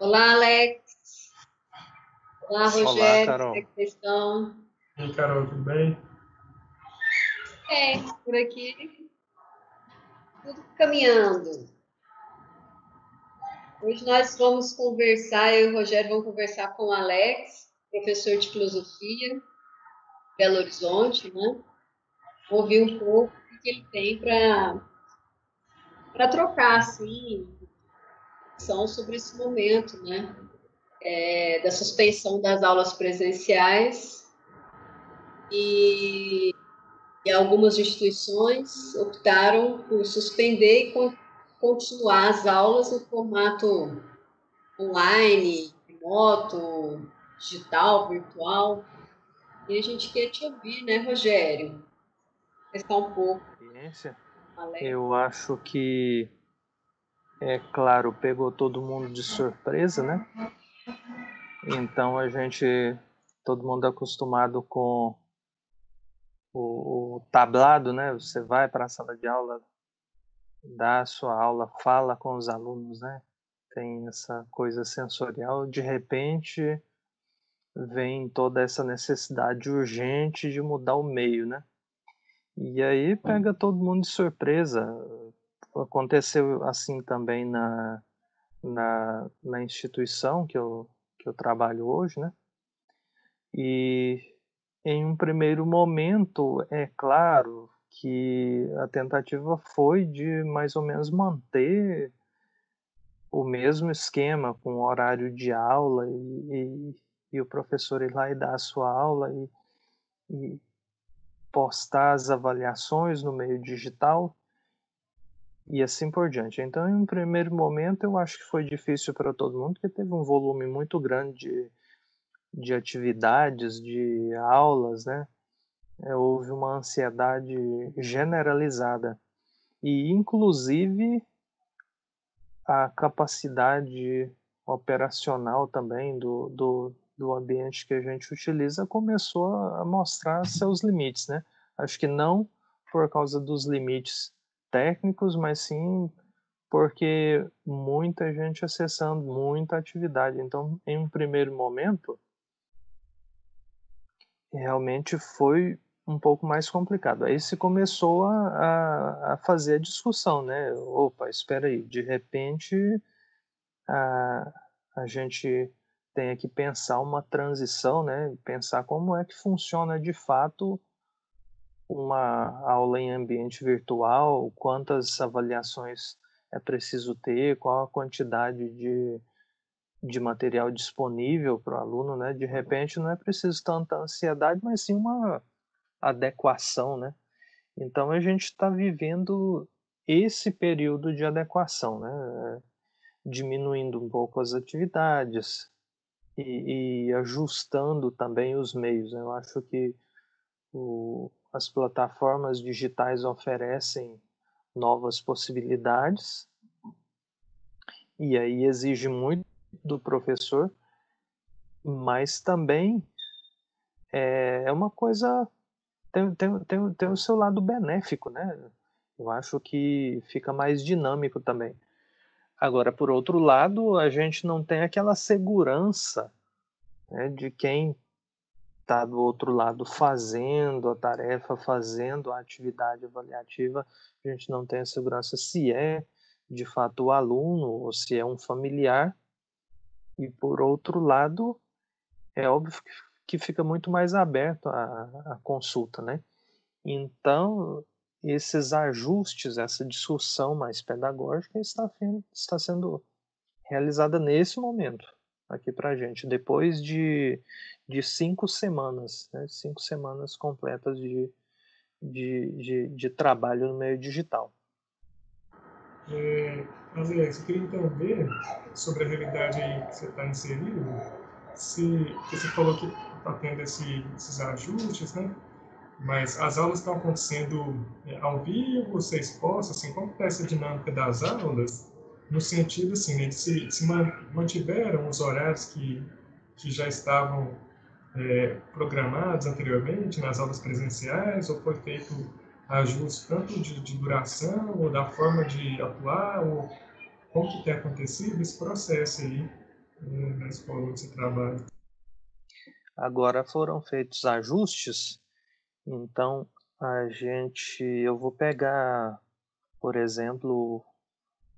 Olá, Alex. Olá, Olá, Rogério. Como é Carol. que vocês estão? E aí, Carol, tudo bem? Por aqui, tudo caminhando. Hoje nós vamos conversar, eu e o Rogério vamos conversar com o Alex, professor de filosofia, Belo Horizonte, né? Ouvir um pouco o que ele tem para trocar, assim, são sobre esse momento, né? Da suspensão das aulas presenciais e algumas instituições optaram por suspender e continuar as aulas no formato online, remoto, digital, virtual. E a gente quer te ouvir, né, Rogério? Testar um pouco, Ciência. Alex. Eu acho que, é claro, pegou todo mundo de surpresa, né? Então todo mundo acostumado com o tablado, né? Você vai para a sala de aula, dá a sua aula, fala com os alunos, né? Tem essa coisa sensorial. De repente, vem toda essa necessidade urgente de mudar o meio, né? E aí pega todo mundo de surpresa. Aconteceu assim também na instituição que eu trabalho hoje, né? E em um primeiro momento, é claro que a tentativa foi de mais ou menos manter o mesmo esquema com o horário de aula e o professor ir lá e dar a sua aula e postar as avaliações no meio digital e assim por diante. Então, em um primeiro momento, eu acho que foi difícil para todo mundo, porque teve um volume muito grande de atividades, de aulas, né? Houve uma ansiedade generalizada. E, inclusive, a capacidade operacional também do ambiente que a gente utiliza começou a mostrar seus limites, né? Acho que não por causa dos limites técnicos, mas sim porque muita gente acessando muita atividade. Então, em um primeiro momento, realmente foi um pouco mais complicado. Aí se começou a fazer a discussão, né? Opa, espera aí, de repente a, a gente tem que pensar uma transição, né? Pensar como é que funciona de fato uma aula em ambiente virtual, quantas avaliações é preciso ter, qual a quantidade de material disponível para o aluno, né? De repente não é preciso tanta ansiedade, mas sim uma adequação, né? Então a gente está vivendo esse período de adequação, né? Diminuindo um pouco as atividades e ajustando também os meios, né? Eu acho que as plataformas digitais oferecem novas possibilidades e aí exige muito do professor, mas também é uma coisa tem o seu lado benéfico, né? Eu acho que fica mais dinâmico também. Agora, por outro lado, a gente não tem aquela segurança, né, de quem está do outro lado fazendo a tarefa, fazendo a atividade avaliativa. A gente não tem a segurança se é de fato o aluno ou se é um familiar. E por outro lado, é óbvio que fica muito mais aberto a consulta, né? Então, esses ajustes, essa discussão mais pedagógica está sendo realizada nesse momento, aqui para a gente, depois de 5 semanas, né? 5 semanas completas de trabalho no meio digital. Alex, eu queria entender sobre a realidade aí que você está inserido. Que você falou que está tendo esses ajustes, né? Mas as aulas estão acontecendo ao vivo, você é exposta, assim, como está essa dinâmica das aulas? No sentido, assim, né, de se mantiveram os horários que já estavam programados anteriormente nas aulas presenciais, ou foi feito ajuste tanto de duração, ou da forma de atuar, ou como que tem acontecido esse processo aí na escola onde você trabalha? Agora foram feitos ajustes, então eu vou pegar, por exemplo,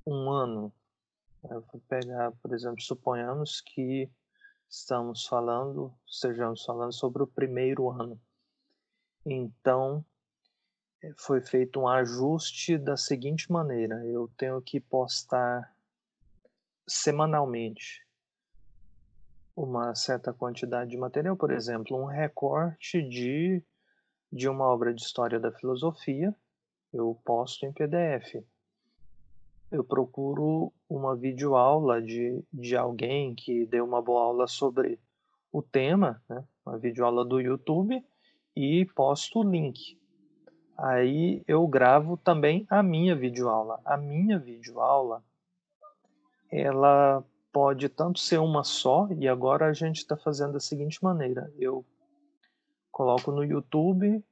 um ano. Eu vou pegar, por exemplo, suponhamos que estejamos falando sobre o primeiro ano. Então, foi feito um ajuste da seguinte maneira: eu tenho que postar semanalmente uma certa quantidade de material, por exemplo, um recorte de uma obra de história da filosofia, eu posto em PDF. Eu procuro uma videoaula de alguém que deu uma boa aula sobre o tema, né? Uma videoaula do YouTube, e posto o link. Aí eu gravo também a minha videoaula. A minha videoaula, ela pode tanto ser uma só, e agora a gente está fazendo da seguinte maneira: eu coloco no YouTube,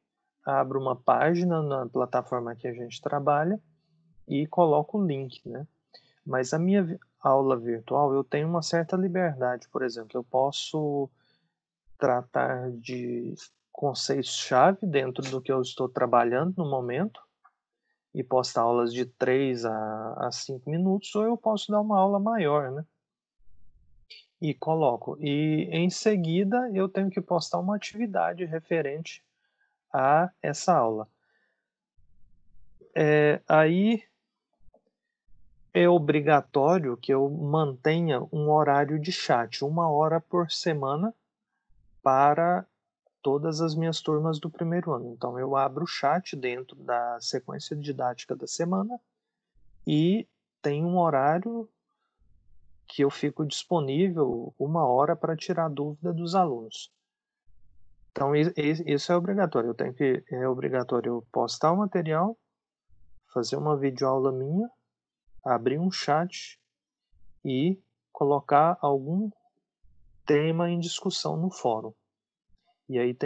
abro uma página na plataforma que a gente trabalha e coloco o link, né? Mas a minha aula virtual, eu tenho uma certa liberdade. Por exemplo, eu posso tratar de conceitos-chave dentro do que eu estou trabalhando no momento e postar aulas de 3 a 5 minutos, ou eu posso dar uma aula maior, né? E coloco. E em seguida eu tenho que postar uma atividade referente a essa aula. Aí é obrigatório que eu mantenha um horário de chat, 1 hora por semana, para todas as minhas turmas do primeiro ano. Então eu abro o chat dentro da sequência didática da semana e tem um horário que eu fico disponível 1 hora para tirar dúvida dos alunos. Então isso é obrigatório. É obrigatório eu postar o material, fazer uma videoaula minha, abrir um chat e colocar algum tema em discussão no fórum. E aí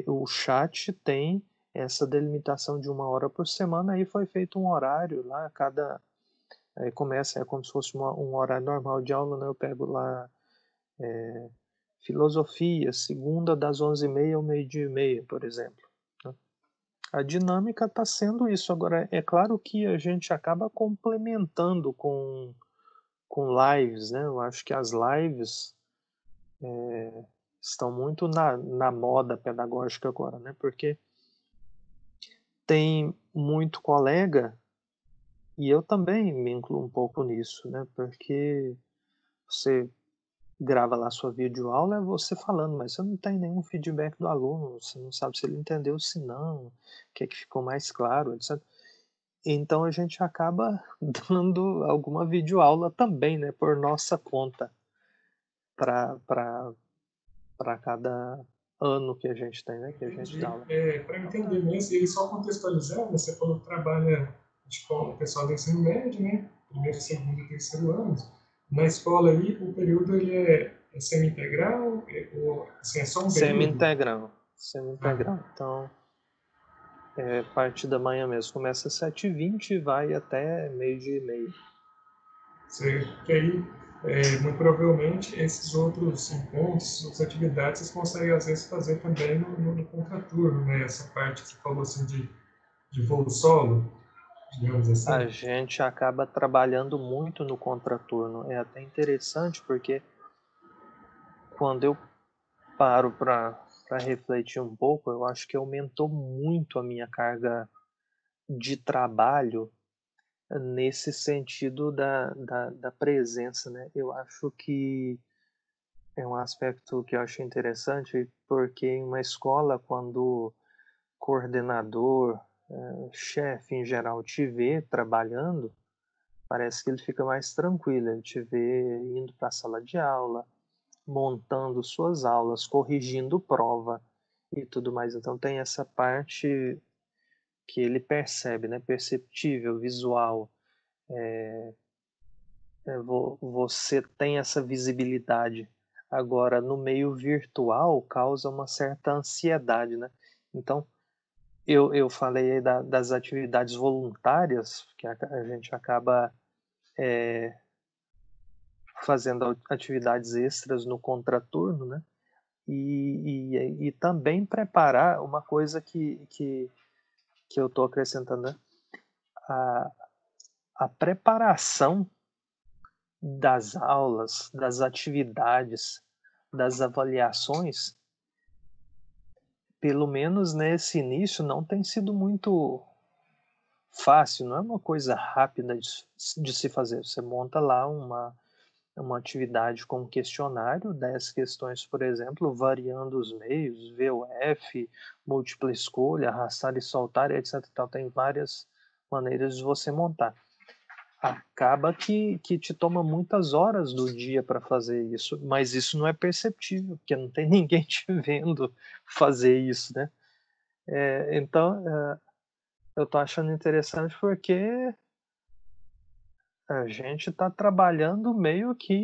o chat tem essa delimitação de 1 hora por semana, aí foi feito um horário lá, aí começa, é como se fosse um horário normal de aula, né? Eu pego lá filosofia, segunda das 11h30 ao meio-dia e meia, por exemplo, né? A dinâmica está sendo isso. Agora, é claro que a gente acaba complementando com lives, né? Eu acho que as lives estão muito na moda pedagógica agora, né? Porque tem muito colega, e eu também me incluo um pouco nisso, né? Porque você grava lá sua videoaula, é você falando, mas você não tem nenhum feedback do aluno, você não sabe se ele entendeu, se não, o que é que ficou mais claro, etc. Então a gente acaba dando alguma videoaula também, né? Por nossa conta, para cada ano que a gente tem, né? Que a gente dá Entendi. aula. Para entender mesmo, e só contextualizando, você falou que trabalha com o pessoal do ensino médio, né? Primeiro, segundo e terceiro anos. Na escola aí, o período ele é semi-integral, ou assim, é só um período? Semi-integral. Ah, Semi-integral. Então, parte da manhã mesmo. Começa às 7h20 e vai até meio-dia e meio. certo. Que aí, muito provavelmente, esses outros encontros, outras atividades, vocês conseguem, às vezes, fazer também no contraturno, né? Essa parte que você falou, assim, de voo solo, digamos assim. A gente acaba trabalhando muito no contraturno. É até interessante porque quando eu paro para refletir um pouco, eu acho que aumentou muito a minha carga de trabalho nesse sentido da presença, né? Eu acho que é um aspecto que eu acho interessante, porque em uma escola, quando coordenador, chefe em geral te vê trabalhando, parece que ele fica mais tranquilo, ele te vê indo para a sala de aula, montando suas aulas, corrigindo prova e tudo mais. Então tem essa parte que ele percebe, né? Perceptível, visual. Você tem essa visibilidade. Agora, no meio virtual, causa uma certa ansiedade, né? Então, eu falei aí das atividades voluntárias, que a gente acaba fazendo atividades extras no contraturno, né? E também preparar uma coisa que eu estou acrescentando, né? A preparação das aulas, das atividades, das avaliações, pelo menos nesse início, não tem sido muito fácil, não é uma coisa rápida de se fazer. Você monta lá uma atividade com um questionário, 10 questões, por exemplo, variando os meios, VUF, múltipla escolha, arrastar e soltar, etc. Então, tem várias maneiras de você montar. Acaba que te toma muitas horas do dia para fazer isso, mas isso não é perceptível, porque não tem ninguém te vendo fazer isso, né? Então, eu tô achando interessante porque a gente está trabalhando meio que,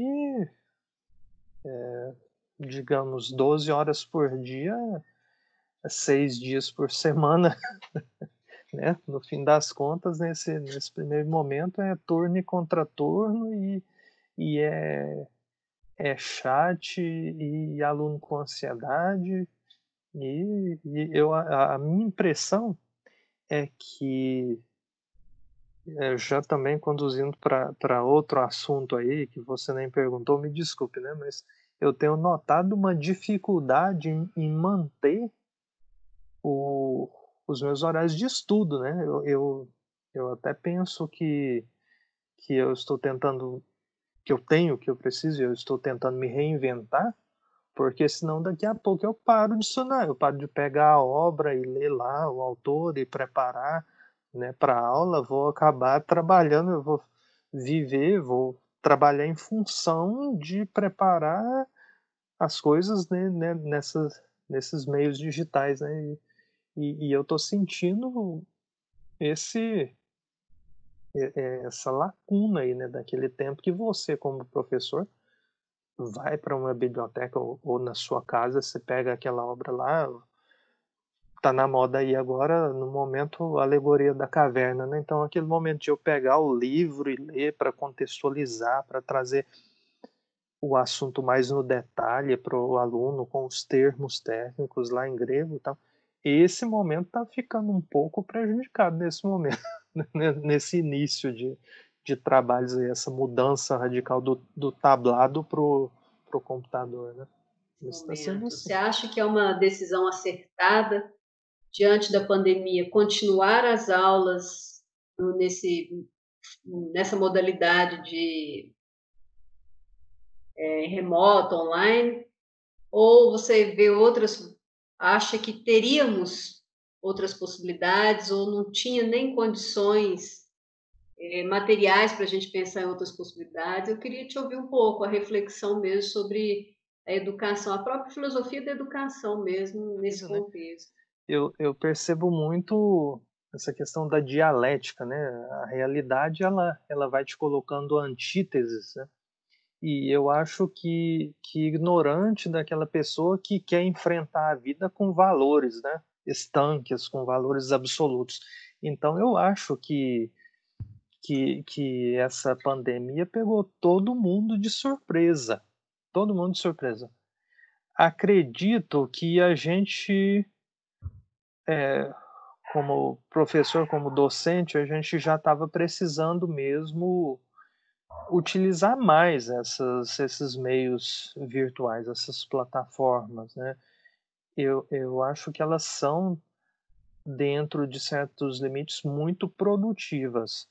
digamos, 12 horas por dia, 6 dias por semana, né? No fim das contas, nesse primeiro momento, é turno e contraturno e é chat e aluno com ansiedade. A minha impressão é que, já também conduzindo para outro assunto aí, que você nem perguntou, me desculpe, né? Mas eu tenho notado uma dificuldade em manter os meus horários de estudo, né? Eu até penso que eu estou tentando, que eu preciso, eu estou tentando me reinventar, porque senão daqui a pouco eu paro de estudar, eu paro de pegar a obra e ler lá o autor e preparar, né, para a aula, vou acabar trabalhando, eu vou trabalhar em função de preparar as coisas, né, nesses meios digitais, né, e eu estou sentindo esse essa lacuna aí, né, daquele tempo que você, como professor, vai para uma biblioteca ou na sua casa, você pega aquela obra lá, tá na moda aí agora, no momento, a alegoria da caverna, né? Então, aquele momento de eu pegar o livro e ler para contextualizar, para trazer o assunto mais no detalhe para o aluno, com os termos técnicos lá em grego e tal. Esse momento está ficando um pouco prejudicado nesse momento, nesse início de trabalhos, aí, essa mudança radical do tablado para o computador, né? Isso está sendo Momento. assim. Você acha que é uma decisão acertada, diante da pandemia, continuar as aulas nessa modalidade de remoto, online, ou você vê acha que teríamos outras possibilidades, ou não tinha nem condições materiais para a gente pensar em outras possibilidades? Eu queria te ouvir um pouco a reflexão mesmo sobre a educação, a própria filosofia da educação mesmo nesse Né? contexto. Eu percebo muito essa questão da dialética, né? A realidade ela vai te colocando antíteses, né? E eu acho que ignorante daquela pessoa que quer enfrentar a vida com valores, né? Estanques, com valores absolutos. Então eu acho que essa pandemia pegou todo mundo de surpresa. Todo mundo de surpresa. Acredito que a gente, como professor, como docente, a gente já estava precisando mesmo utilizar mais esses meios virtuais, essas plataformas, né? Eu acho que elas são, dentro de certos limites, muito produtivas.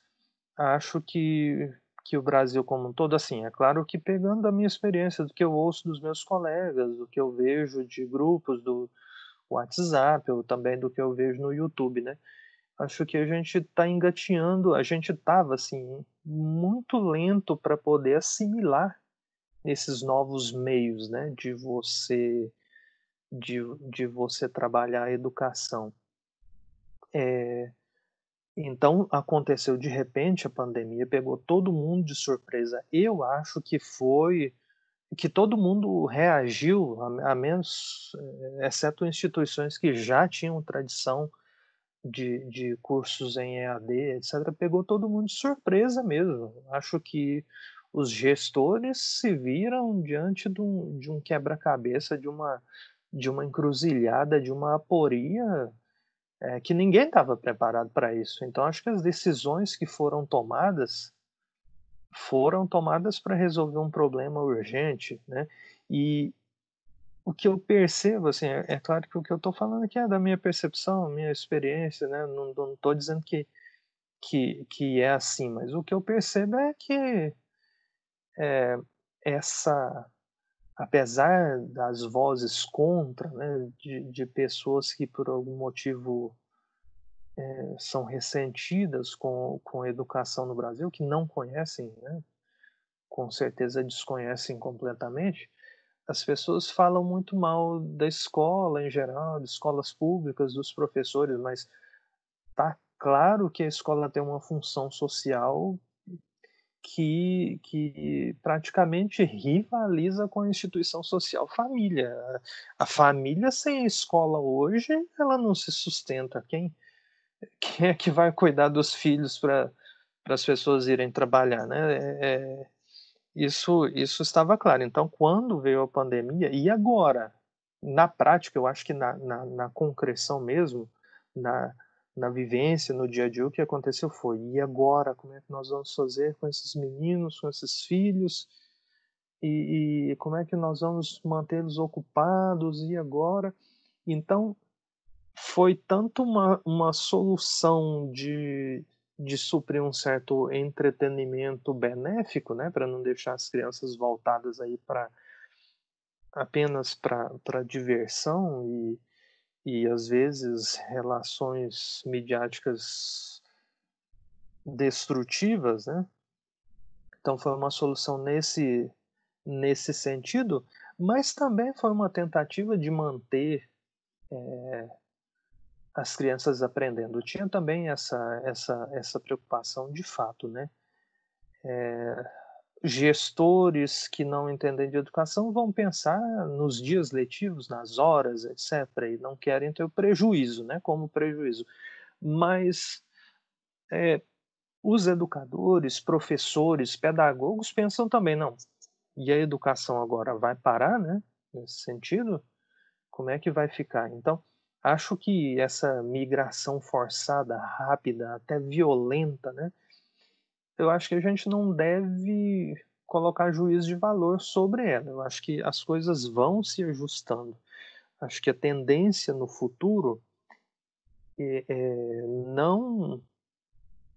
Acho que o Brasil como um todo, assim, é claro que pegando a minha experiência, do que eu ouço dos meus colegas, do que eu vejo de grupos do WhatsApp, ou também do que eu vejo no YouTube, né? Acho que a gente está engateando, a gente estava assim muito lento para poder assimilar esses novos meios, né, de você trabalhar a educação. Então aconteceu de repente a pandemia, pegou todo mundo de surpresa. Eu acho que foi que todo mundo reagiu, a menos, exceto instituições que já tinham tradição de cursos em EAD, etc., pegou todo mundo de surpresa mesmo. Acho que os gestores se viram diante de um quebra-cabeça, de uma encruzilhada, de uma aporia que ninguém estava preparado para isso. Então, acho que as decisões que foram tomadas para resolver um problema urgente, né? E o que eu percebo, assim, é claro que o que eu estou falando aqui é da minha percepção, minha experiência, né? Não estou dizendo que é assim, mas o que eu percebo é que essa, apesar das vozes contra, né, de pessoas que por algum motivo são ressentidas com a educação no Brasil, que não conhecem, né, com certeza desconhecem completamente, as pessoas falam muito mal da escola em geral, de escolas públicas, dos professores, mas tá claro que a escola tem uma função social que praticamente rivaliza com a instituição social família. A família sem a escola hoje, ela não se sustenta. Quem é que vai cuidar dos filhos para as pessoas irem trabalhar, né? Isso estava claro. Então, quando veio a pandemia, e agora, na prática, eu acho que na concreção mesmo, na, na vivência, no dia a dia, o que aconteceu foi, e agora, como é que nós vamos fazer com esses meninos, com esses filhos, e como é que nós vamos mantê-los ocupados, e agora? Então, foi tanto uma solução de suprir um certo entretenimento benéfico, né, para não deixar as crianças voltadas aí para apenas para diversão e às vezes relações midiáticas destrutivas, né? Então foi uma solução nesse sentido, mas também foi uma tentativa de manter as crianças aprendendo. Tinha também essa preocupação de fato, né? Gestores que não entendem de educação vão pensar nos dias letivos, nas horas, etc., e não querem ter o prejuízo, né? Como prejuízo. Mas os educadores, professores, pedagogos pensam também, não. E a educação agora vai parar, né? Nesse sentido, como é que vai ficar? Então, acho que essa migração forçada, rápida, até violenta, né? Eu acho que a gente não deve colocar juízo de valor sobre ela. Eu acho que as coisas vão se ajustando. Acho que a tendência no futuro não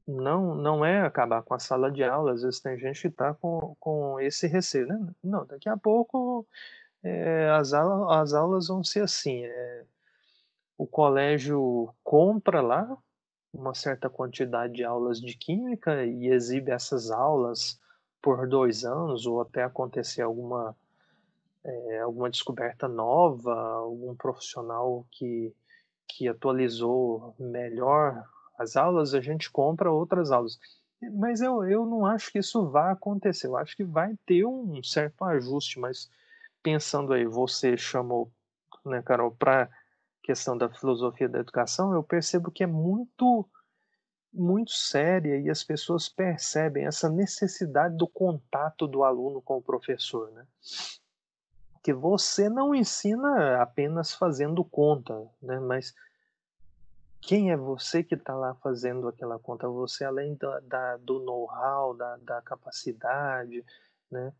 não é acabar com a sala de aula. Às vezes tem gente que está com esse receio, né? Não, daqui a pouco as aulas vão ser assim. O colégio compra lá uma certa quantidade de aulas de química e exibe essas aulas por 2 anos ou até acontecer alguma descoberta nova, algum profissional que atualizou melhor as aulas, a gente compra outras aulas. Mas eu não acho que isso vai acontecer. Eu acho que vai ter um certo ajuste, mas pensando aí, você chamou, né, Carol, para questão da filosofia da educação, eu percebo que é muito séria e as pessoas percebem essa necessidade do contato do aluno com o professor, né? Que você não ensina apenas fazendo conta, né? Mas quem é você que está lá fazendo aquela conta? Você, além do know-how, da capacidade, né?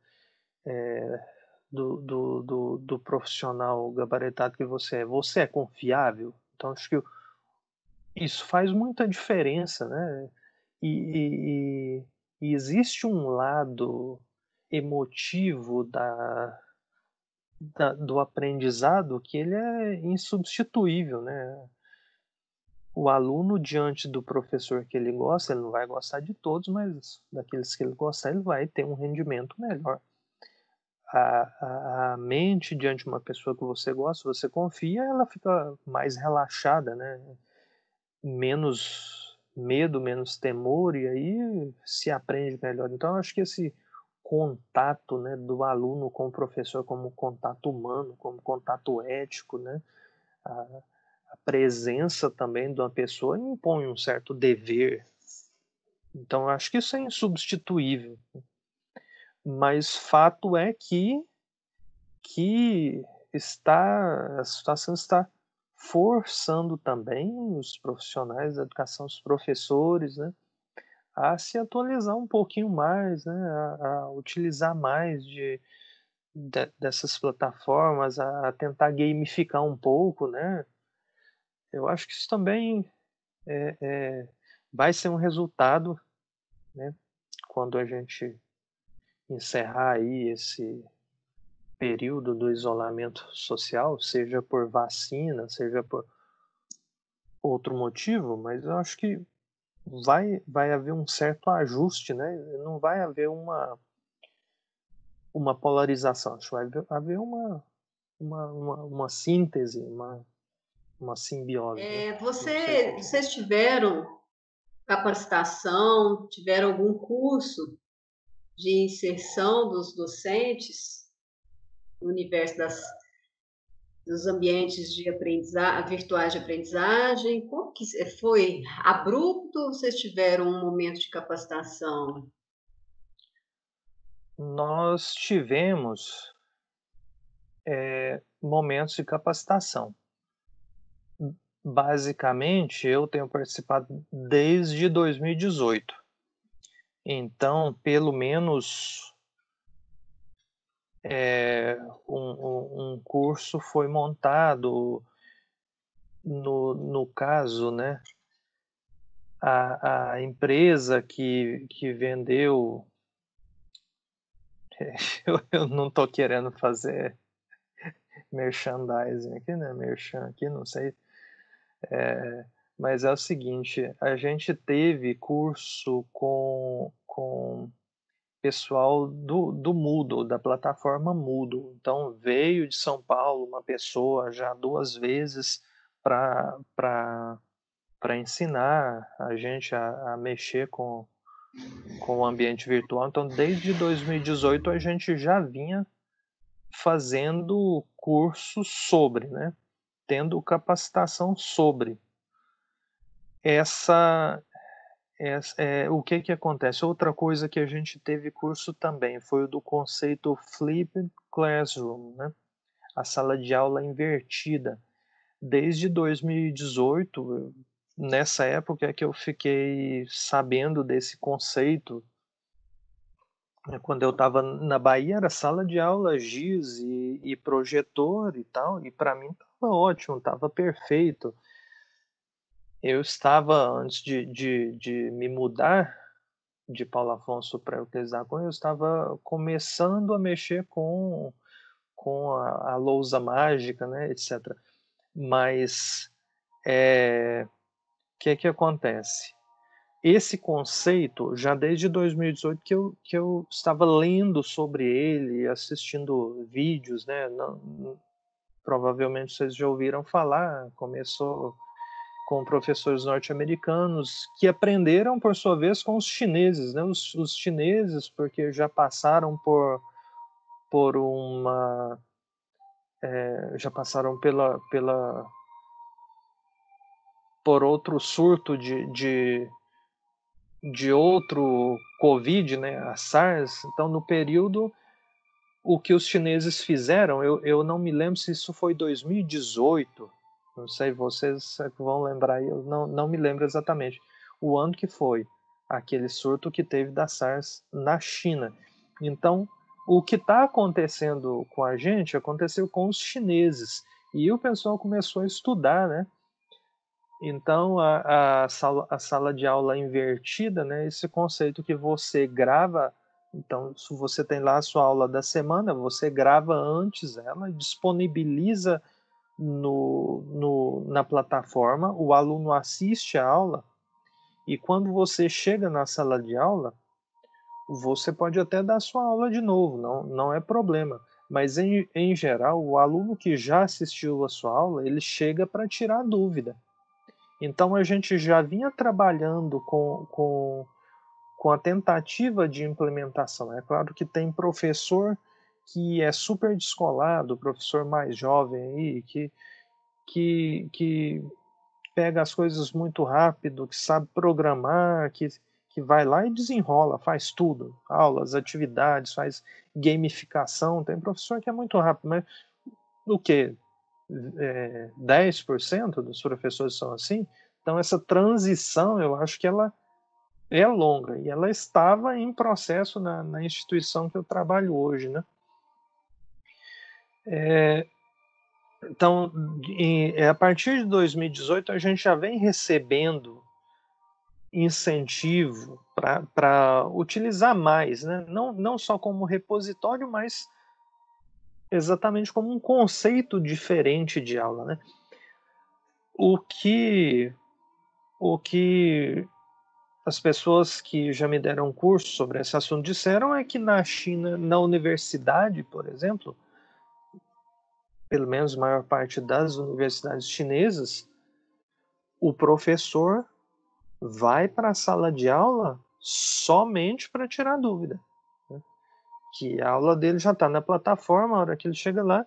Do profissional gabaritado que você é confiável? Então, acho que isso faz muita diferença, né? E, e- e existe um lado emotivo do aprendizado que ele é insubstituível, né? O aluno diante do professor que ele gosta, ele não vai gostar de todos, mas daqueles que ele gostar, ele vai ter um rendimento melhor. A mente diante de uma pessoa que você gosta, você confia, ela fica mais relaxada, né? Menos medo, menos temor, e aí se aprende melhor. Então, eu acho que esse contato, né, do aluno com o professor como contato humano, como contato ético, né, a, a presença também de uma pessoa impõe um certo dever. Então, eu acho que isso é insubstituível. mas fato é que a situação está forçando também os profissionais da educação, os professores, né, a se atualizar um pouquinho mais, né, a utilizar mais dessas plataformas, a tentar gamificar um pouco, né. Eu acho que isso também vai ser um resultado, né, quando a gente encerrar aí esse período do isolamento social, seja por vacina, seja por outro motivo, mas eu acho que vai haver um certo ajuste, né? Não vai haver uma polarização, acho que vai haver uma síntese, uma simbiose, né? Não sei como. Vocês tiveram capacitação, tiveram algum curso de inserção dos docentes no universo dos ambientes de virtuais de aprendizagem? Como que foi abrupto ou vocês tiveram um momento de capacitação? Nós tivemos momentos de capacitação. Basicamente, eu tenho participado desde 2018. Então, pelo menos um curso foi montado, no caso, né, a empresa que vendeu, eu não estou querendo fazer merchandising aqui, né, merchan aqui, não sei, mas é o seguinte, a gente teve curso com pessoal do Moodle, da plataforma Moodle. Então, veio de São Paulo uma pessoa já 2 vezes para ensinar a gente a mexer com o ambiente virtual. Então, desde 2018, a gente já vinha fazendo cursos sobre, né? Tendo capacitação sobre. Essa o que que acontece? Outra coisa que a gente teve curso também foi o do conceito Flipped Classroom, né? A sala de aula invertida. Desde 2018, nessa época é que eu fiquei sabendo desse conceito. Quando eu estava na Bahia, era sala de aula, giz e projetor e tal, e para mim estava ótimo, estava perfeito. Eu estava, antes de me mudar de Paulo Afonso para utilizar com eu estava começando a mexer com a lousa mágica, né, etc. Mas que acontece? Esse conceito, já desde 2018 que eu estava lendo sobre ele, assistindo vídeos, né? Não, provavelmente vocês já ouviram falar, começou com professores norte-americanos que aprenderam, por sua vez, com os chineses, né? Os chineses, porque já passaram por uma... já passaram por outro surto de outro Covid, né, a SARS. Então, no período, o que os chineses fizeram, eu não me lembro se isso foi 2018, não sei, vocês vão lembrar, eu não me lembro exatamente o ano que foi aquele surto que teve da SARS na China. Então, o que está acontecendo com a gente aconteceu com os chineses. E o pessoal começou a estudar, né? Então, a sala de aula invertida, né, esse conceito que você grava, então, se você tem lá a sua aula da semana, você grava antes ela e disponibiliza na plataforma, o aluno assiste a aula, e quando você chega na sala de aula, você pode até dar sua aula de novo, não é problema. Mas, em geral, o aluno que já assistiu a sua aula, ele chega para tirar dúvida. Então, a gente já vinha trabalhando com a tentativa de implementação. É claro que tem professor que é super descolado, professor mais jovem aí, que pega as coisas muito rápido, que sabe programar, que vai lá e desenrola, faz tudo, aulas, atividades, faz gamificação. Tem professor que é muito rápido, mas o que? 10% dos professores são assim? Então essa transição, eu acho que ela é longa, e ela estava em processo na instituição que eu trabalho hoje, né? Então, a partir de 2018, a gente já vem recebendo incentivo para utilizar mais, né? Não só como repositório, mas exatamente como um conceito diferente de aula, né? O que, o que as pessoas que já me deram curso sobre esse assunto disseram é que na China, na universidade, por exemplo, pelo menos a maior parte das universidades chinesas, o professor vai para a sala de aula somente para tirar dúvida, né? Que a aula dele já está na plataforma, a hora que ele chega lá,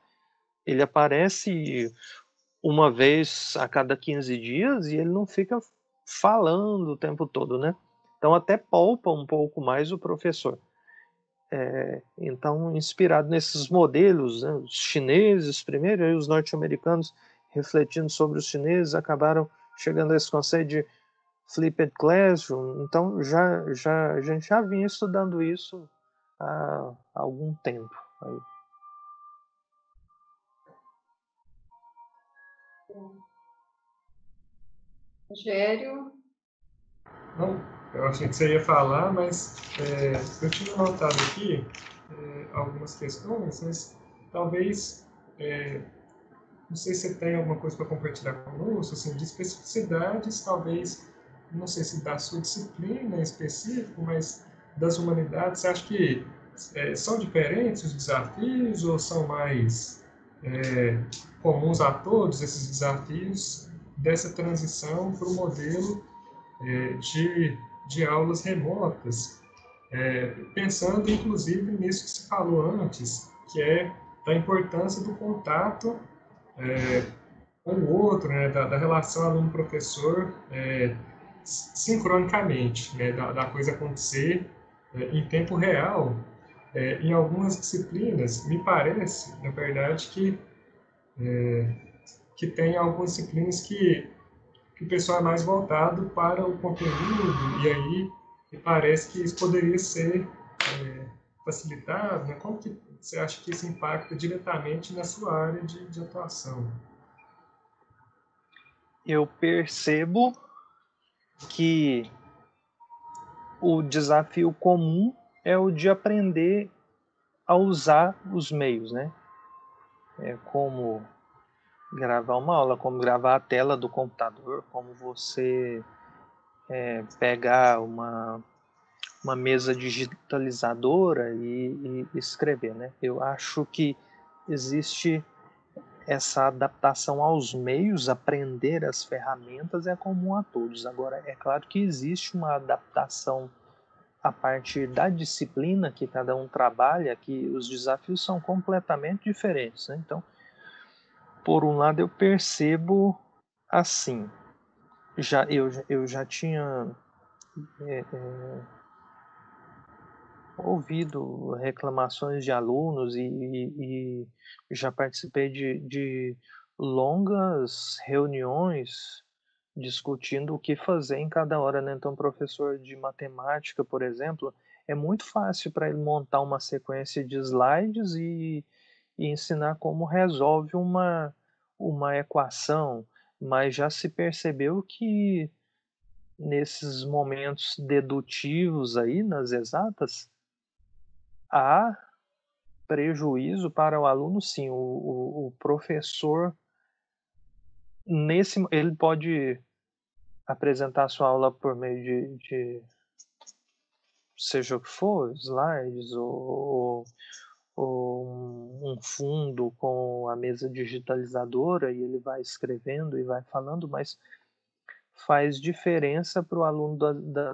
ele aparece uma vez a cada 15 dias e ele não fica falando o tempo todo, né? Então até poupa um pouco mais o professor. Então, inspirado nesses modelos, né, os chineses primeiro, aí os norte-americanos, refletindo sobre os chineses, acabaram chegando a esse conceito de flipped classroom. Então, a gente já vinha estudando isso há algum tempo. Aí. Rogério? Não, eu achei que você ia falar, mas eu tinha notado aqui algumas questões, mas talvez, não sei se você tem alguma coisa para compartilhar conosco, assim, de especificidades, talvez, não sei se da sua disciplina em específico, mas das humanidades, você acha que são diferentes os desafios ou são mais comuns a todos esses desafios dessa transição para o modelo de aulas remotas, pensando inclusive nisso que se falou antes, que é da importância do contato com o outro, né, da relação aluno-professor sincronicamente, né, da coisa acontecer em tempo real. Em algumas disciplinas, me parece, na verdade, que tem algumas disciplinas que o pessoal é mais voltado para o conteúdo, e aí me parece que isso poderia ser facilitado, né? Como que você acha que isso impacta diretamente na sua área de atuação? Eu percebo que o desafio comum é o de aprender a usar os meios, né? Como gravar uma aula, como gravar a tela do computador, como você pegar uma mesa digitalizadora e escrever, né? Eu acho que existe essa adaptação aos meios, aprender as ferramentas é comum a todos. Agora, é claro que existe uma adaptação a partir da disciplina que cada um trabalha, que os desafios são completamente diferentes, né? Então, por um lado, eu percebo assim, eu já tinha ouvido reclamações de alunos e já participei de longas reuniões discutindo o que fazer em cada hora, né? Então, professor de matemática, por exemplo, é muito fácil para ele montar uma sequência de slides e ensinar como resolve uma equação, mas já se percebeu que nesses momentos dedutivos aí, nas exatas, há prejuízo para o aluno, sim. O professor, ele pode apresentar sua aula por meio de seja o que for, slides ou um fundo com a mesa digitalizadora e ele vai escrevendo e vai falando, mas faz diferença para o aluno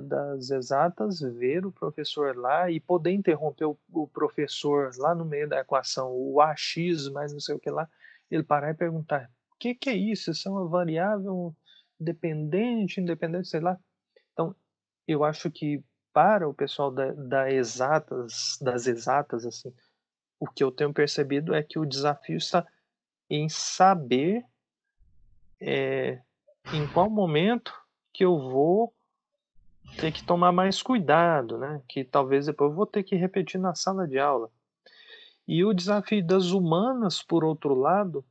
das exatas ver o professor lá e poder interromper o professor lá no meio da equação, o AX, mais não sei o que lá, ele parar e perguntar: o que é isso? Isso é uma variável dependente, independente, sei lá. Então, eu acho que para o pessoal das exatas, assim, o que eu tenho percebido é que o desafio está em saber, em qual momento que eu vou ter que tomar mais cuidado, né, que talvez depois eu vou ter que repetir na sala de aula. E o desafio das humanas, por outro lado,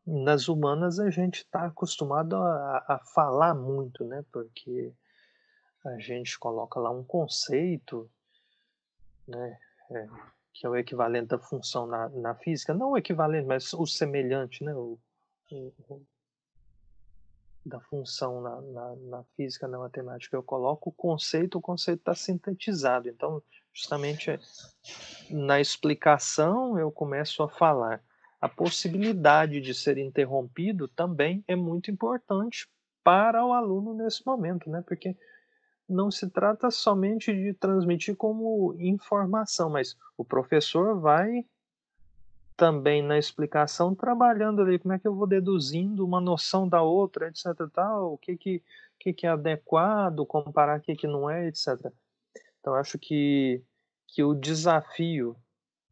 nas humanas a gente está acostumado a falar muito, né, porque a gente coloca lá um conceito, né, que é o equivalente da função na física, não o equivalente, mas o semelhante, né, o da função na física, na matemática. Eu coloco o conceito está sintetizado. Então, justamente na explicação eu começo a falar. A possibilidade de ser interrompido também é muito importante para o aluno nesse momento, né? Porque não se trata somente de transmitir como informação, mas o professor vai também na explicação trabalhando ali como é que eu vou deduzindo uma noção da outra, etc e tal, o que é adequado, comparar o que não é, etc. Então acho que o desafio,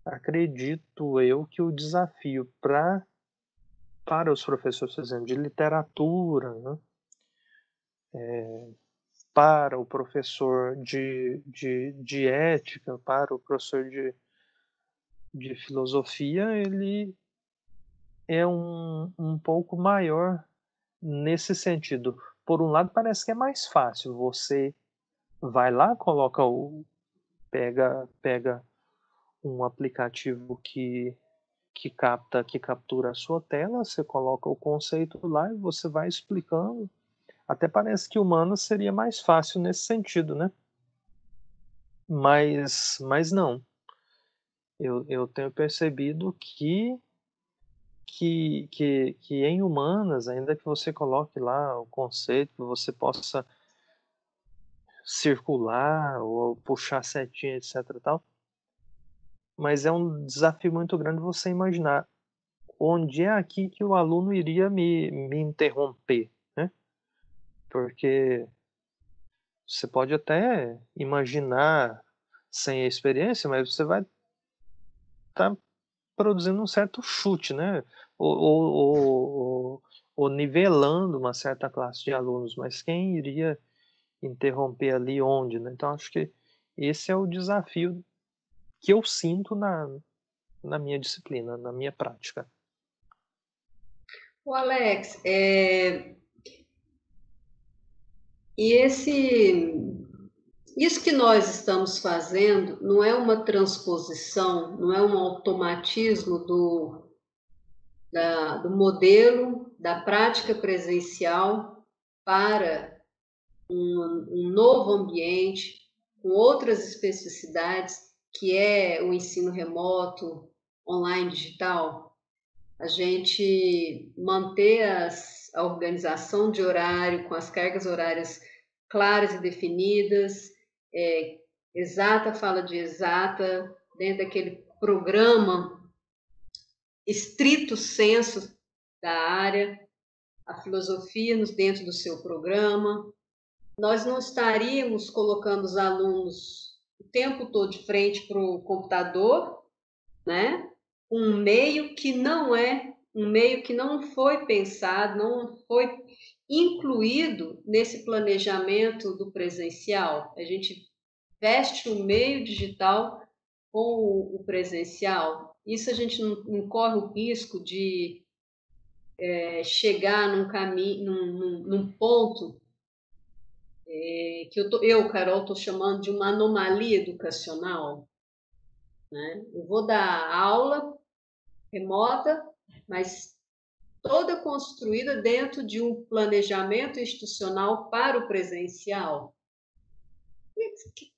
acredito eu que o desafio para os professores, por exemplo, de literatura, né? Para o professor de ética, para o professor de filosofia, ele é um pouco maior nesse sentido. Por um lado, parece que é mais fácil. Você vai lá, pega um aplicativo que captura a sua tela, você coloca o conceito lá e você vai explicando. Até parece que humano seria mais fácil nesse sentido, né? Mas não. Eu tenho percebido que em humanas, ainda que você coloque lá o conceito, que você possa circular ou puxar setinha, etc e tal, mas é um desafio muito grande você imaginar onde é aqui que o aluno iria me interromper, né? Porque você pode até imaginar sem a experiência, mas você vai estar produzindo um certo chute, né? Ou nivelando uma certa classe de alunos, mas quem iria interromper ali onde, né? Então acho que esse é o desafio que eu sinto na minha disciplina, na minha prática. O Alex, e isso que nós estamos fazendo não é uma transposição, não é um automatismo do modelo da prática presencial para um novo ambiente, com outras especificidades, que é o ensino remoto, online digital. A gente manter a organização de horário com as cargas horárias claras e definidas, exata fala de exata, dentro daquele programa estrito senso da área, a filosofia dentro do seu programa. Nós não estaríamos colocando os alunos o tempo todo de frente para o computador, né? Um meio que não foi pensado, não foi incluído nesse planejamento do presencial. A gente veste o meio digital com o presencial. Isso a gente não corre o risco de chegar num caminho, num ponto que Carol, estou chamando de uma anomalia educacional. Né? Eu vou dar aula remota, mas toda construída dentro de um planejamento institucional para o presencial.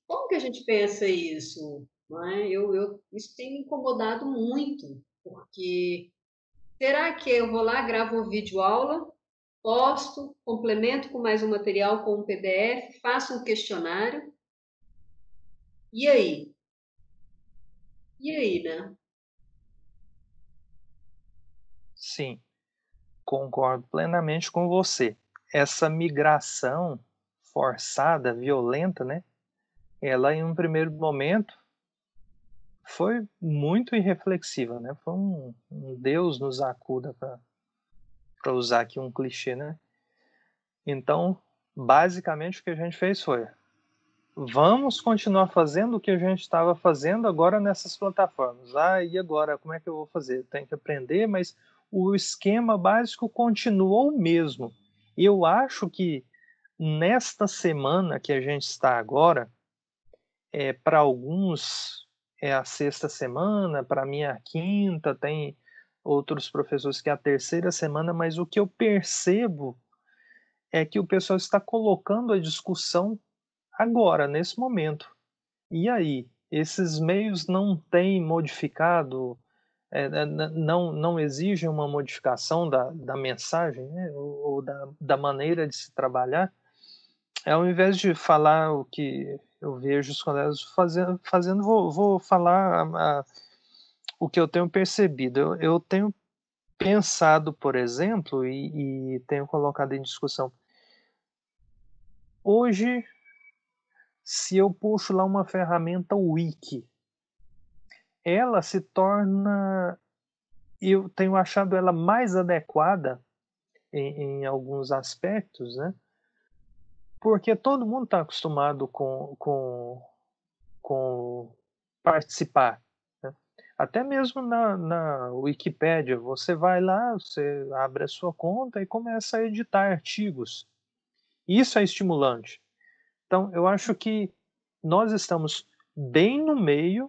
Como que a gente pensa isso? Não é? Isso tem me incomodado muito, porque será que eu vou lá, gravo uma videoaula, posto, complemento com mais um material com um PDF, faço um questionário, e aí? E aí, né? Sim, concordo plenamente com você. Essa migração forçada, violenta, né? Ela, em um primeiro momento, foi muito irreflexiva, né? Foi um Deus nos acuda, para usar aqui um clichê, né? Então, basicamente, o que a gente fez foi: vamos continuar fazendo o que a gente estava fazendo agora nessas plataformas. E agora, como é que eu vou fazer? Tenho que aprender, mas o esquema básico continuou o mesmo. Eu acho que nesta semana que a gente está agora, para alguns é a sexta semana, para mim é a quinta, tem outros professores que é a terceira semana, mas o que eu percebo é que o pessoal está colocando a discussão agora, nesse momento. E aí, esses meios não têm modificado, não exigem uma modificação da mensagem, né, ou da maneira de se trabalhar? Ao invés de falar o que eu vejo os colegas fazendo, vou falar o que eu tenho percebido. Eu tenho pensado, por exemplo, e tenho colocado em discussão. Hoje, se eu puxo lá uma ferramenta Wiki, ela se torna, eu tenho achado ela mais adequada em alguns aspectos, né? Porque todo mundo está acostumado com participar, né? Até mesmo na Wikipédia, você vai lá, você abre a sua conta e começa a editar artigos. Isso é estimulante. Então, eu acho que nós estamos bem no meio,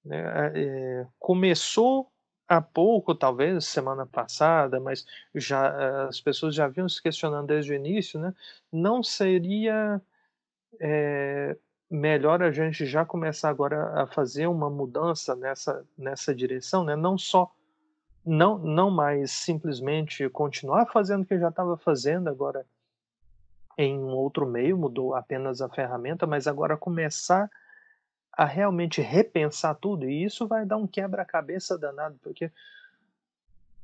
né? Começou há pouco, talvez, semana passada, mas já as pessoas já vinham se questionando desde o início, né? Não seria melhor a gente já começar agora a fazer uma mudança nessa direção, né? Não mais simplesmente continuar fazendo o que já estava fazendo agora em um outro meio, mudou apenas a ferramenta, mas agora começar a realmente repensar tudo, e isso vai dar um quebra-cabeça danado, porque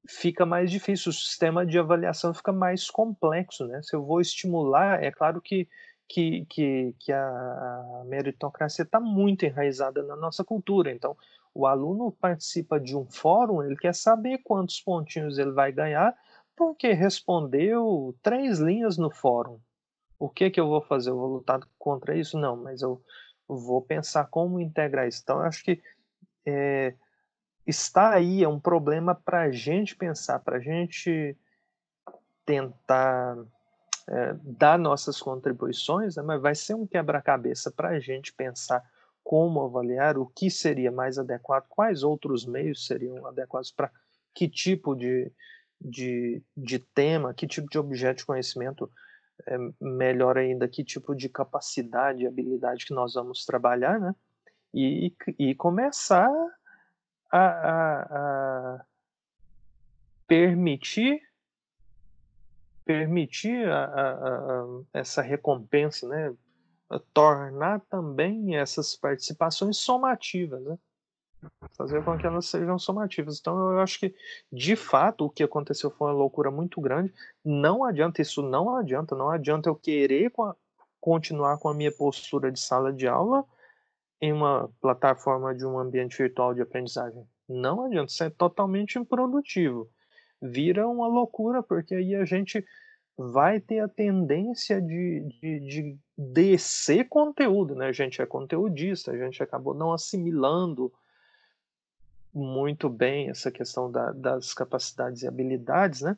fica mais difícil, o sistema de avaliação fica mais complexo, né? Se eu vou estimular, é claro que a meritocracia está muito enraizada na nossa cultura, então o aluno participa de um fórum, ele quer saber quantos pontinhos ele vai ganhar, porque respondeu 3 linhas no fórum. O que eu vou fazer? Eu vou lutar contra isso? Não, mas eu vou pensar como integrar isso. Então, eu acho que está aí, é um problema para a gente pensar, para a gente tentar dar nossas contribuições, né, mas vai ser um quebra-cabeça para a gente pensar como avaliar, o que seria mais adequado, quais outros meios seriam adequados para que tipo de tema, que tipo de objeto de conhecimento, melhor ainda, que tipo de capacidade e habilidade que nós vamos trabalhar, né? E começar a permitir essa recompensa, né? Tornar também essas participações somativas, né? Fazer com que elas sejam somativas. Então, eu acho que, de fato, o que aconteceu foi uma loucura muito grande. Não adianta, isso não adianta eu querer continuar com a minha postura de sala de aula em uma plataforma de um ambiente virtual de aprendizagem. Não adianta, isso é totalmente improdutivo. Vira uma loucura, porque aí a gente vai ter a tendência de descer conteúdo, né? A gente é conteudista, a gente acabou não assimilando muito bem essa questão das capacidades e habilidades, né?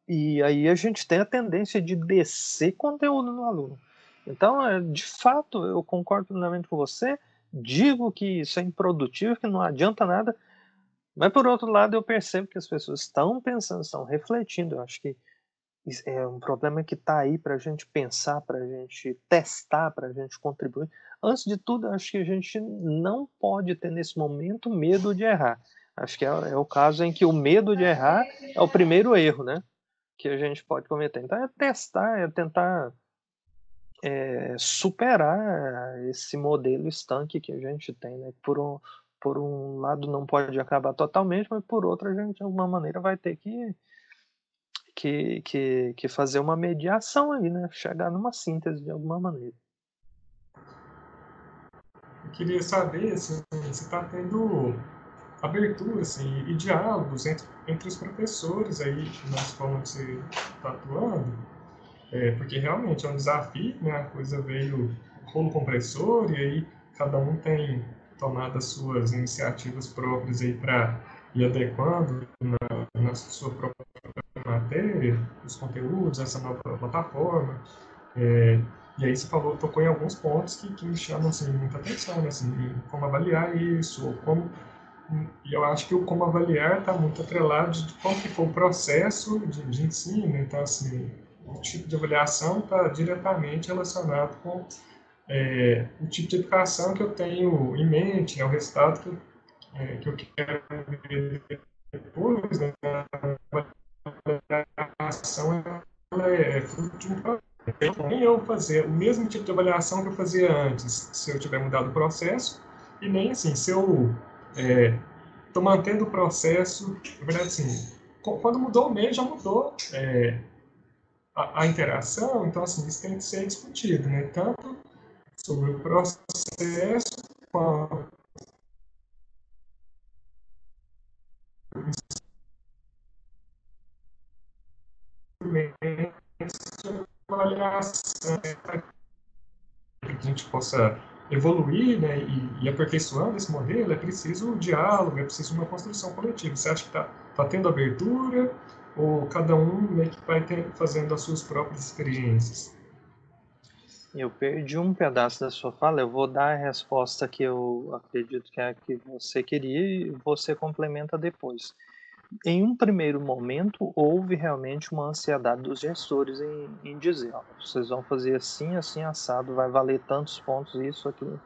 E aí a gente tem a tendência de descer conteúdo no aluno. Então, de fato, eu concordo plenamente com você, digo que isso é improdutivo, que não adianta nada, mas por outro lado eu percebo que as pessoas estão pensando, estão refletindo. Eu acho que é um problema que está aí para a gente pensar, para a gente testar, para a gente contribuir. Antes de tudo, acho que a gente não pode ter nesse momento medo de errar. Acho que é o caso em que o medo de errar é o primeiro erro, né, que a gente pode cometer. Então é testar, é tentar superar esse modelo estanque que a gente tem, né? Por um lado não pode acabar totalmente, mas por outro a gente de alguma maneira vai ter que fazer uma mediação aí, né? Chegar numa síntese de alguma maneira. Eu queria saber assim, se está tendo abertura assim, e diálogos entre os professores aí na escola onde você está atuando, porque realmente é um desafio, né? A coisa veio rolo compressor e aí cada um tem tomado as suas iniciativas próprias aí para ir adequando na sua própria matéria, os conteúdos, essa nova plataforma. E aí você tocou em alguns pontos que me chamam assim, muita atenção, né? Assim, como avaliar isso, ou como e eu acho que o como avaliar está muito atrelado de como que foi o processo de ensino. Então, assim, o tipo de avaliação está diretamente relacionado com o tipo de educação que eu tenho em mente, o resultado que eu quero ver depois. Né? A avaliação ela é fruto de um processo. Nem eu fazer o mesmo tipo de avaliação que eu fazia antes, se eu tiver mudado o processo, e nem assim, se eu estou mantendo o processo, na verdade, assim, quando mudou o meio, já mudou a interação, então, assim, isso tem que ser discutido, né? Tanto sobre o processo, quanto de avaliação, para que a gente possa evoluir, né, e aperfeiçoando esse modelo, é preciso um diálogo, é preciso uma construção coletiva. Você acha que está tendo abertura ou cada um meio que vai fazendo as suas próprias experiências? Eu perdi um pedaço da sua fala, eu vou dar a resposta que eu acredito que é a que você queria e você complementa depois. Em um primeiro momento, houve realmente uma ansiedade dos gestores em dizer, ó, vocês vão fazer assim, assim, assado, vai valer tantos pontos, isso, aquilo.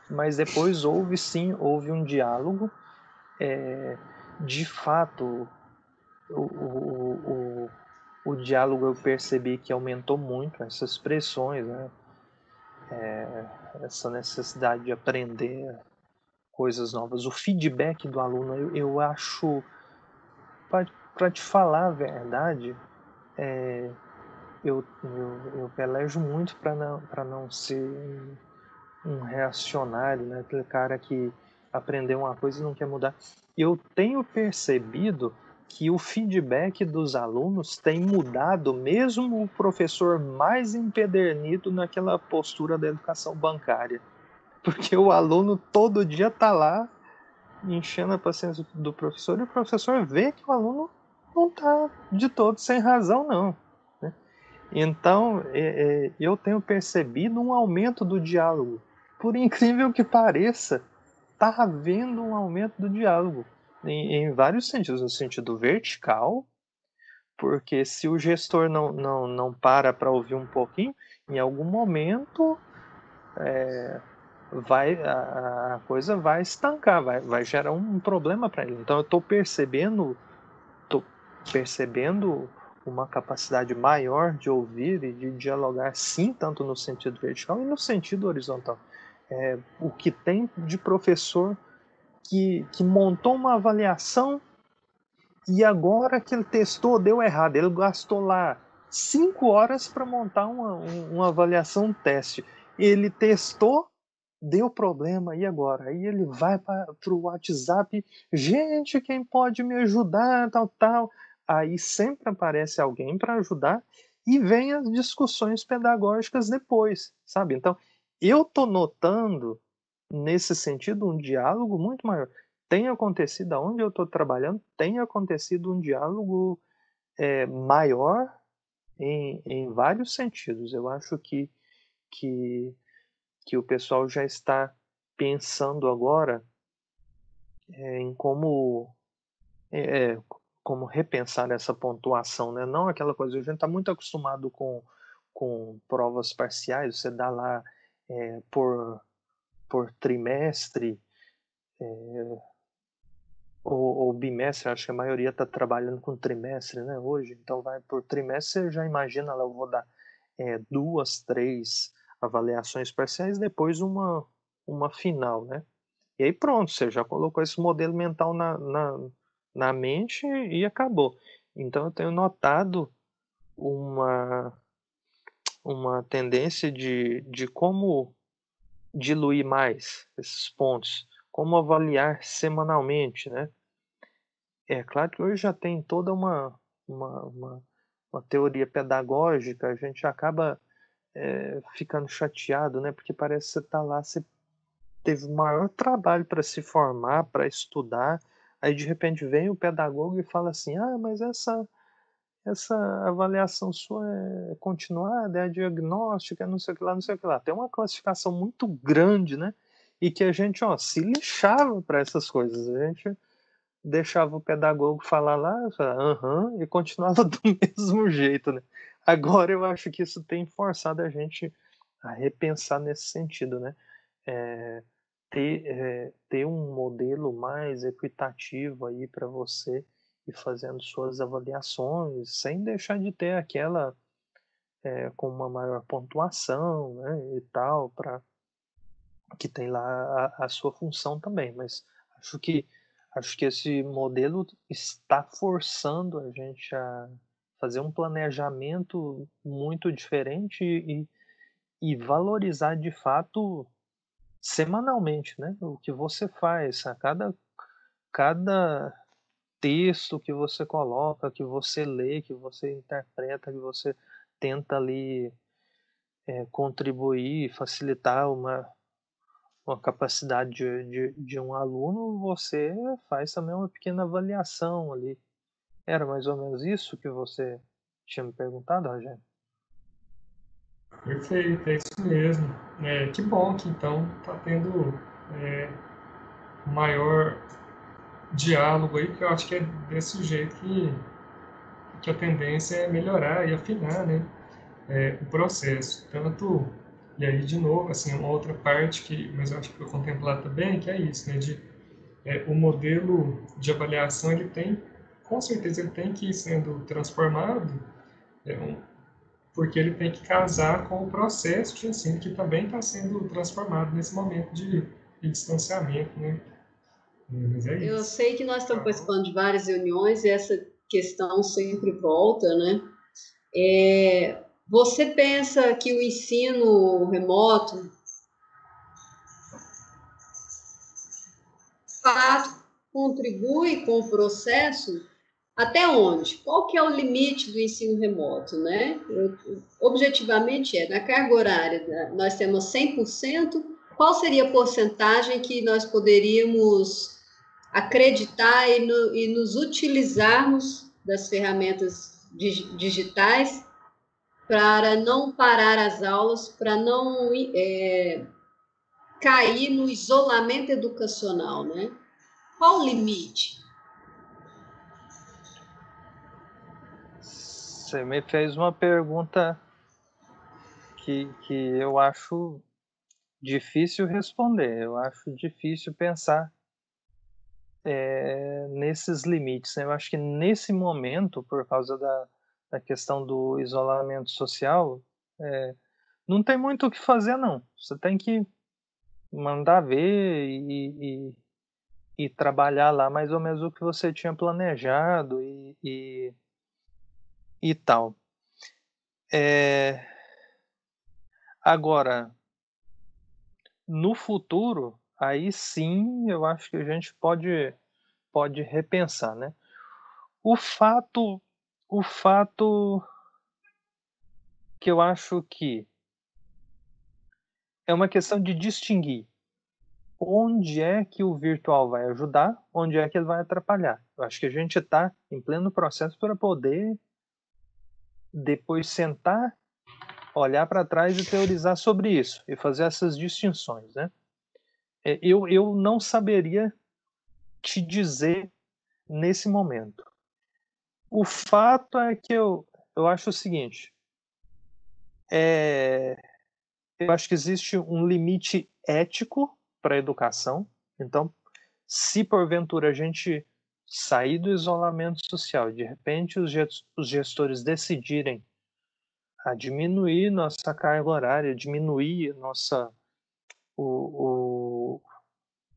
Mas depois houve um diálogo. De fato, o diálogo eu percebi que aumentou muito essas pressões, né? Essa necessidade de aprender coisas novas. O feedback do aluno, eu acho, para te falar a verdade, eu pelejo muito para não ser um reacionário, né? Aquele cara que aprendeu uma coisa e não quer mudar. Eu tenho percebido que o feedback dos alunos tem mudado, mesmo o professor mais empedernido naquela postura da educação bancária. Porque o aluno todo dia está lá enchendo a paciência do professor e o professor vê que o aluno não está de todo sem razão, não. Né? Então, eu tenho percebido um aumento do diálogo. Por incrível que pareça, está havendo um aumento do diálogo em vários sentidos. No sentido vertical, porque se o gestor não para ouvir um pouquinho, em algum momento a coisa vai estancar, vai gerar um problema para ele. Então eu estou percebendo uma capacidade maior de ouvir e de dialogar, sim, tanto no sentido vertical e no sentido horizontal. O que tem de professor que montou uma avaliação e agora que ele testou deu errado. Ele gastou lá 5 horas para montar uma avaliação, um teste. Ele testou, deu problema, e agora? Aí ele vai para o WhatsApp, gente, quem pode me ajudar, tal, tal. Aí sempre aparece alguém para ajudar e vem as discussões pedagógicas depois, sabe? Então, eu estou notando, nesse sentido, um diálogo muito maior. Tem acontecido, onde eu estou trabalhando, tem acontecido um diálogo maior em vários sentidos. Eu acho que o pessoal já está pensando agora em como repensar essa pontuação, né? Não aquela coisa, a gente está muito acostumado com provas parciais, você dá lá por trimestre ou bimestre, acho que a maioria está trabalhando com trimestre, né, hoje, então vai por trimestre, você já imagina lá, eu vou dar 2, 3 avaliações parciais, depois uma final, né? E aí pronto, você já colocou esse modelo mental na mente e acabou. Então eu tenho notado uma, uma tendência de como diluir mais esses pontos, como avaliar semanalmente, né? É claro que hoje já tem toda uma, uma, uma teoria pedagógica, a gente acaba ficando chateado, né? Porque parece que você está lá, você teve o maior trabalho para se formar, para estudar, aí de repente vem o pedagogo e fala assim, mas essa avaliação sua é continuada, é diagnóstica, é não sei o que lá, não sei o que lá. Tem uma classificação muito grande, né? E que a gente, se lixava para essas coisas. A gente deixava o pedagogo falar lá, aham, e continuava do mesmo jeito, né? Agora eu acho que isso tem forçado a gente a repensar nesse sentido, né? É, ter um modelo mais equitativo aí para você ir fazendo suas avaliações, sem deixar de ter aquela com uma maior pontuação, né, e tal, para que tem lá a sua função também, mas acho que acho que esse modelo está forçando a gente a fazer um planejamento muito diferente e valorizar de fato semanalmente, né? O que você faz, a cada texto que você coloca, que você lê, que você interpreta, que você tenta ali contribuir, facilitar uma capacidade de um aluno, você faz também uma pequena avaliação ali. Era mais ou menos isso que você tinha me perguntado, Rogério? Perfeito, é isso mesmo. Que bom que então está tendo é, maior diálogo aí, porque eu acho que é desse jeito que a tendência é melhorar e afinar, né, o processo. Tanto, e aí de novo, assim, uma outra parte que, mas eu acho que eu contemplar também, que é isso, né, o modelo de avaliação, ele tem, com certeza ele tem que ir sendo transformado, porque ele tem que casar com o processo de ensino que também está sendo transformado nesse momento de distanciamento, né? Mas é Eu isso. sei que nós estamos Carol? participando de várias reuniões e essa questão sempre volta, né? Você pensa que o ensino remoto, de fato, contribui com o processo? Até onde? Qual que é o limite do ensino remoto, né? Objetivamente na carga horária, né, nós temos 100%. Qual seria a porcentagem que nós poderíamos acreditar e nos utilizarmos das ferramentas digitais para não parar as aulas, para não cair no isolamento educacional, né? Qual o limite? Você me fez uma pergunta que eu acho difícil responder, eu acho difícil pensar nesses limites, né? Eu acho que nesse momento, por causa da questão do isolamento social, não tem muito o que fazer, não. Você tem que mandar ver e trabalhar lá mais ou menos o que você tinha planejado e tal. Agora, no futuro, aí sim eu acho que a gente pode repensar, né? O fato, o fato que eu acho que é uma questão de distinguir onde é que o virtual vai ajudar, onde é que ele vai atrapalhar. Eu acho que a gente está em pleno processo para poder depois sentar, olhar para trás e teorizar sobre isso e fazer essas distinções, né? Eu não saberia te dizer nesse momento. O fato é que eu acho o seguinte, eu acho que existe um limite ético para a educação. Então, se porventura a gente sair do isolamento social, de repente os gestores decidirem a diminuir nossa carga horária, diminuir o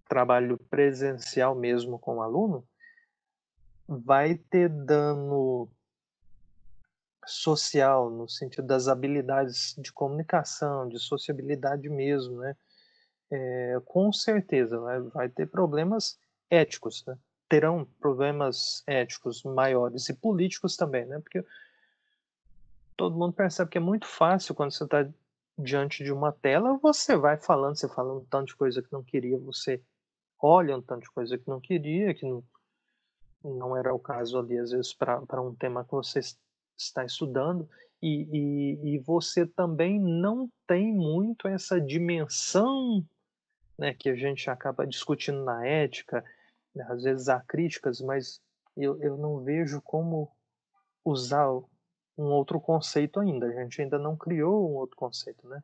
trabalho presencial mesmo com o aluno, vai ter dano social, no sentido das habilidades de comunicação, de sociabilidade mesmo, né? Com certeza vai ter problemas éticos, né? Terão problemas éticos maiores e políticos também, né? Porque todo mundo percebe que é muito fácil quando você está diante de uma tela, você vai falando, você fala um tanto de coisa que não queria, você olha um tanto de coisa que não queria, que não era o caso ali, às vezes, para um tema que você está estudando, e você também não tem muito essa dimensão, né, que a gente acaba discutindo na ética, né, às vezes há críticas, mas eu não vejo como usar um outro conceito ainda. A gente ainda não criou um outro conceito, né?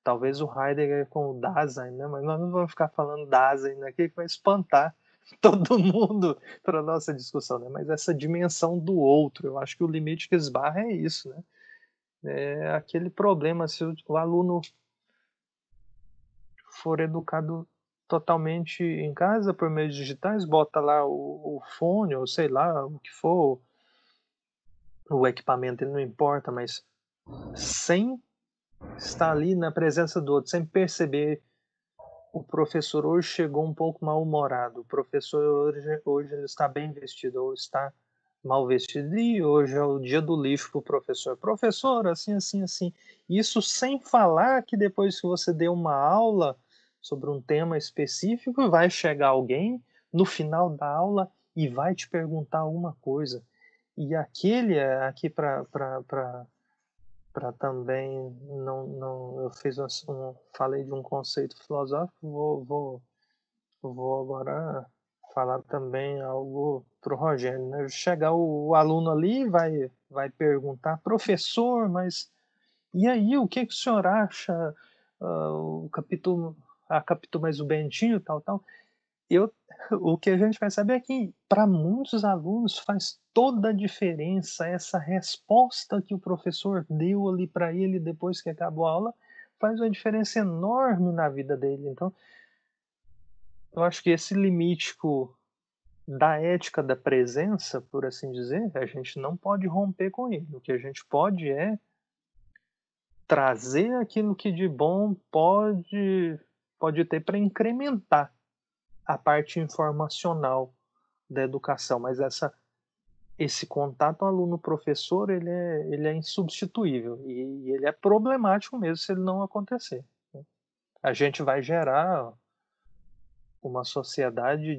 Talvez o Heidegger com o Dasein, né? Mas nós não vamos ficar falando Dasein aqui, que vai espantar todo mundo para a nossa discussão, né? Mas essa dimensão do outro, eu acho que o limite que esbarra é isso, né? É aquele problema, se o aluno for educado totalmente em casa por meios digitais, bota lá o fone, ou sei lá, o que for, o equipamento, ele não importa, mas sem estar ali na presença do outro, sem perceber. O professor hoje chegou um pouco mal-humorado, o professor hoje ele está bem vestido ou está mal vestido, e hoje é o dia do lixo para o professor. Professor, assim, assim, assim. Isso sem falar que depois que você deu uma aula sobre um tema específico, vai chegar alguém no final da aula e vai te perguntar uma coisa. E aquele aqui para também não eu fiz falei de um conceito filosófico, vou agora falar também algo para o Rogério, né? Chegar o aluno ali vai perguntar, professor, mas e aí, o que o senhor acha, o capítulo, a capítulo mais o Bentinho, tal, tal. Eu, o que a gente vai saber é que, para muitos alunos, faz toda a diferença essa resposta que o professor deu ali para ele depois que acabou a aula, faz uma diferença enorme na vida dele. Então, eu acho que esse limite da ética da presença, por assim dizer, a gente não pode romper com ele. O que a gente pode é trazer aquilo que de bom pode ter para incrementar a parte informacional da educação, mas esse contato aluno-professor ele é insubstituível e ele é problemático mesmo se ele não acontecer. A gente vai gerar uma sociedade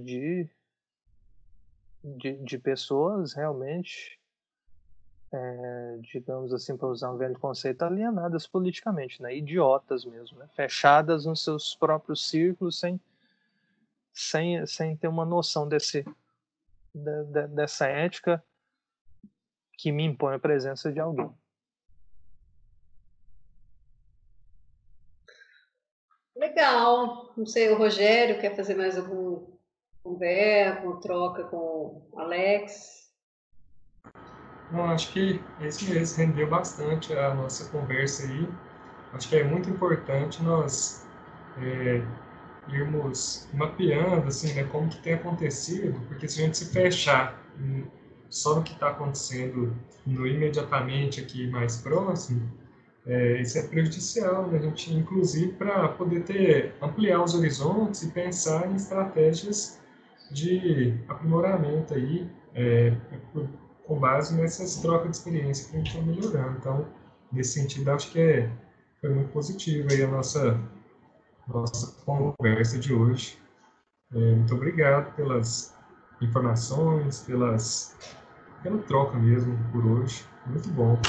de pessoas realmente, digamos assim, para usar um velho conceito, alienadas politicamente, né? Idiotas mesmo, né? Fechadas nos seus próprios círculos sem ter uma noção dessa ética que me impõe a presença de alguém. Legal. Não sei, o Rogério quer fazer mais algum conversa, alguma troca com o Alex? Não, acho que esse mês rendeu bastante a nossa conversa aí. Acho que é muito importante nós é, irmos mapeando assim, né, como que tem acontecido, porque se a gente se fechar só no que está acontecendo no imediatamente aqui mais próximo, isso é prejudicial, né? A gente, inclusive, para poder ampliar os horizontes e pensar em estratégias de aprimoramento aí, com base nessas trocas de experiência que a gente está melhorando. Então, nesse sentido, acho que foi muito positivo aí a nossa conversa de hoje. Muito obrigado pelas informações, pela troca mesmo por hoje. Muito bom.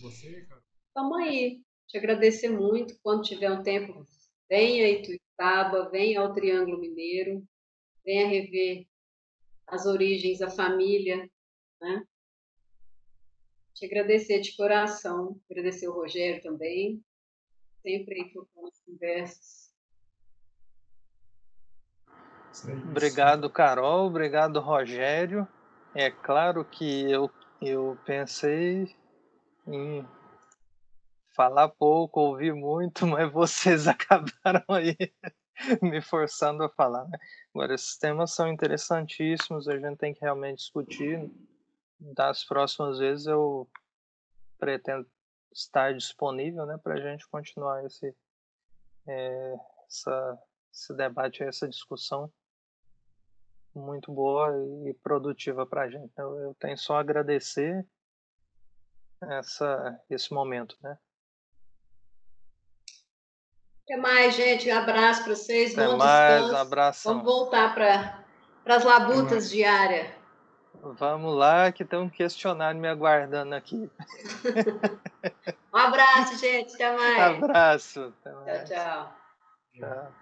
Você, cara? Vamos aí. Te agradecer muito. Quando tiver um tempo, venha a Ituiutaba, venha ao Triângulo Mineiro, venha rever as origens, a família, né? Te agradecer de coração, agradecer o Rogério também, sempre aí trocando as conversas. Obrigado, Carol. Obrigado, Rogério. É claro que eu pensei em falar pouco, ouvir muito, mas vocês acabaram aí me forçando a falar, né? Agora, esses temas são interessantíssimos, a gente tem que realmente discutir das próximas vezes eu pretendo estar disponível, né, para a gente continuar esse debate, essa discussão muito boa e produtiva para a gente. Então, eu tenho só a agradecer esse momento, né? Até mais, gente. Um abraço para vocês. Até Bom mais, descanso. abração. Vamos voltar para as labutas diárias. Vamos lá, que tem um questionário me aguardando aqui. Um abraço, gente. Até mais. Abraço. Até mais. Tchau, tchau. Tchau.